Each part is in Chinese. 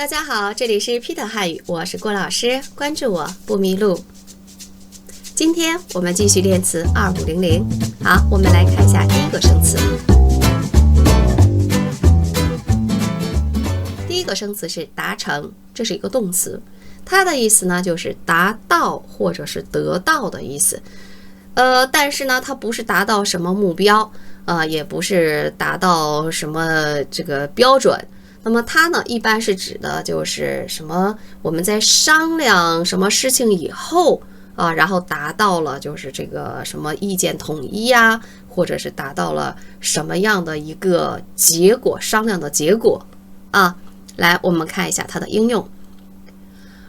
大家好，这里是 Peter 汉语，我是郭老师，关注我不迷路。今天我们继续练词2500。好，我们来看一下第一个生词。第一个生词是达成，这是一个动词，它的意思呢就是达到或者是得到的意思。但是呢，它不是达到什么目标，也不是达到什么这个标准。那么它呢，一般是指的就是什么？我们在商量什么事情以后然后达到了就是这个什么意见统一呀，或者是达到了什么样的一个结果，商量的结果啊。来，我们看一下它的应用。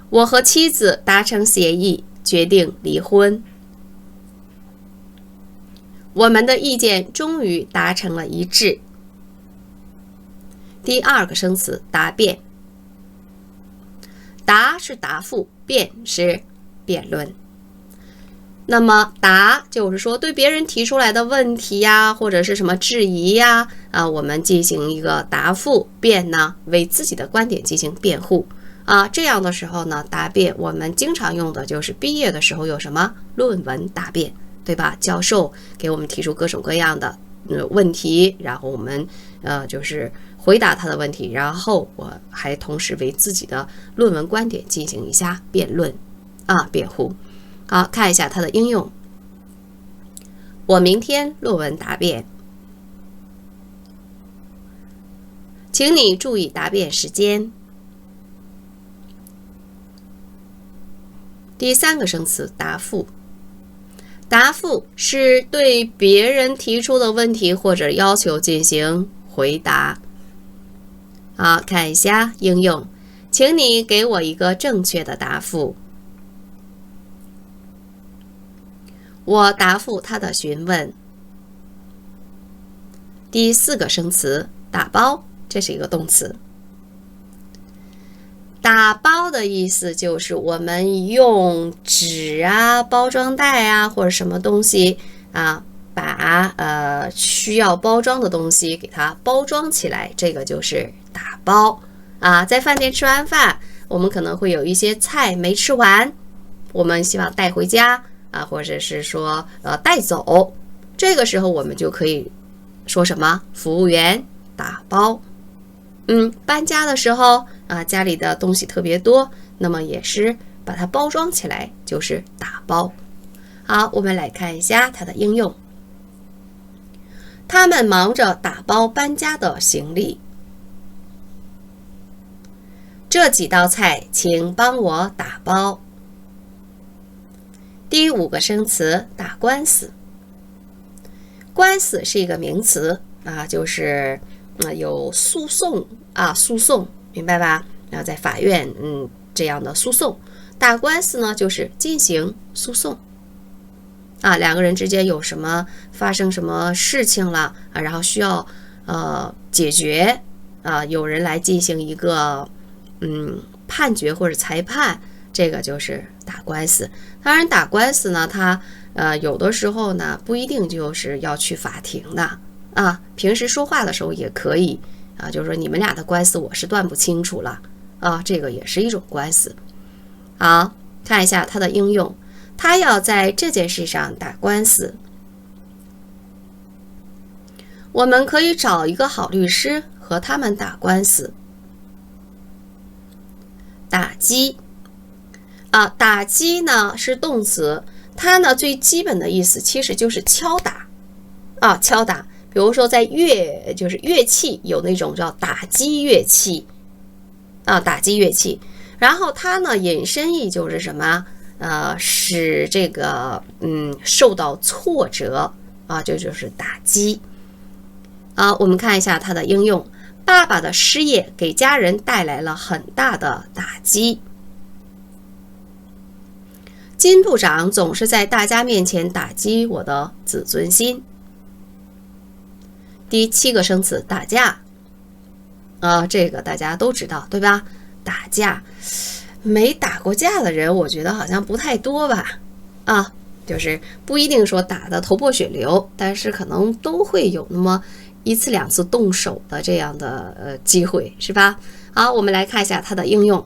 我和妻子达成协议，决定离婚。我们的意见终于达成了一致。第二个生词答辩，答是答复，辩是辩论。那么答就是说对别人提出来的问题呀，或者是什么质疑呀，我们进行一个答复。辩呢，为自己的观点进行辩护这样的时候呢，答辩我们经常用的就是毕业的时候有什么论文答辩，对吧？教授给我们提出各种各样的问题，然后我们就是回答他的问题，然后我还同时为自己的论文观点进行一下辩论辩护。好，看一下它的应用。我明天论文答辩，请你注意答辩时间。第三个生词答复，答复是对别人提出的问题或者要求进行回答。好，看一下应用，请你给我一个正确的答复。我答复他的询问。第四个生词打包，这是一个动词。打包的意思就是我们用纸包装袋或者什么东西把需要包装的东西给它包装起来，这个就是打包在饭店吃完饭，我们可能会有一些菜没吃完，我们希望带回家或者是说带走，这个时候我们就可以说什么？服务员打包。搬家的时候家里的东西特别多，那么也是把它包装起来，就是打包。好，我们来看一下它的应用。他们忙着打包搬家的行李。这几道菜请帮我打包。第五个生词打官司。官司是一个名词就是有诉讼诉讼，明白吧？在法院这样的诉讼。打官司呢就是进行诉讼两个人之间有什么发生什么事情了然后需要解决有人来进行一个判决或者裁判，这个就是打官司。当然打官司呢，它有的时候呢不一定就是要去法庭的平时说话的时候也可以就是说你们俩的官司我是断不清楚了这个也是一种官司。好，看一下它的应用。他要在这件事上打官司。我们可以找一个好律师和他们打官司。打击打击呢是动词，它呢最基本的意思其实就是敲打敲打。比如说在就是乐器有那种叫打击乐器打击乐器，然后它呢引申义就是什么使这个受到挫折这就是打击我们看一下它的应用。爸爸的失业给家人带来了很大的打击。金部长总是在大家面前打击我的自尊心。第七个生词打架这个大家都知道，对吧？打架，没打过架的人我觉得好像不太多吧就是不一定说打得头破血流，但是可能都会有那么一次两次动手的这样的机会，是吧？好，我们来看一下它的应用。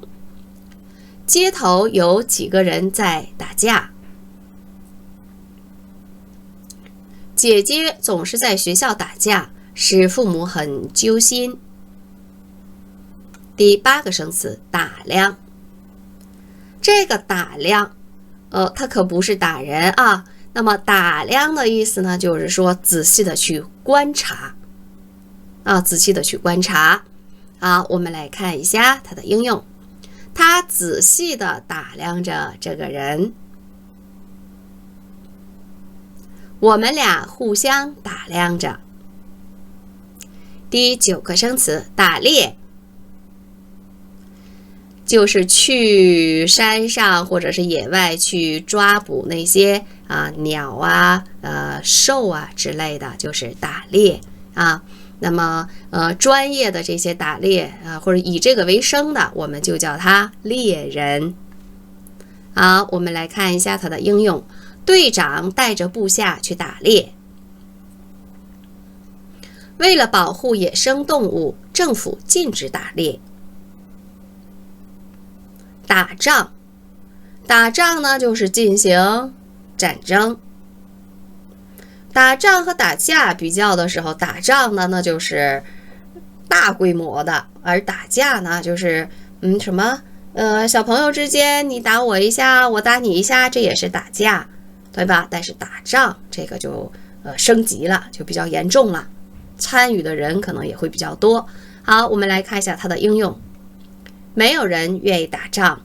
街头有几个人在打架。姐姐总是在学校打架，使父母很揪心。第8个生词，打量。这个打量，它可不是打人啊。那么打量的意思呢，就是说仔细的去观察啊，仔细的去观察。好，我们来看一下它的应用。他仔细的打量着这个人。我们俩互相打量着。第9个生词，打猎。就是去山上或者是野外去抓捕那些鸟啊、兽啊之类的，就是打猎啊。那么专业的这些打猎或者以这个为生的，我们就叫他猎人。好，我们来看一下它的应用。队长带着部下去打猎。为了保护野生动物，政府禁止打猎。打仗，打仗呢就是进行战争。打仗和打架比较的时候，打仗呢那就是大规模的，而打架呢就是小朋友之间你打我一下，我打你一下，这也是打架，对吧？但是打仗这个就升级了，就比较严重了，参与的人可能也会比较多。好，我们来看一下它的应用。没有人愿意打仗。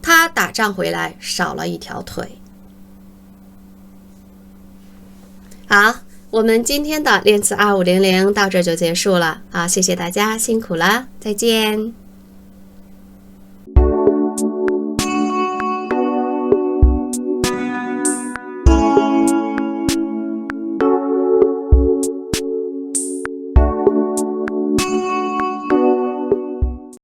他打仗回来少了一条腿。好，我们今天的练词2500到这就结束了。好，谢谢大家，辛苦了，再见。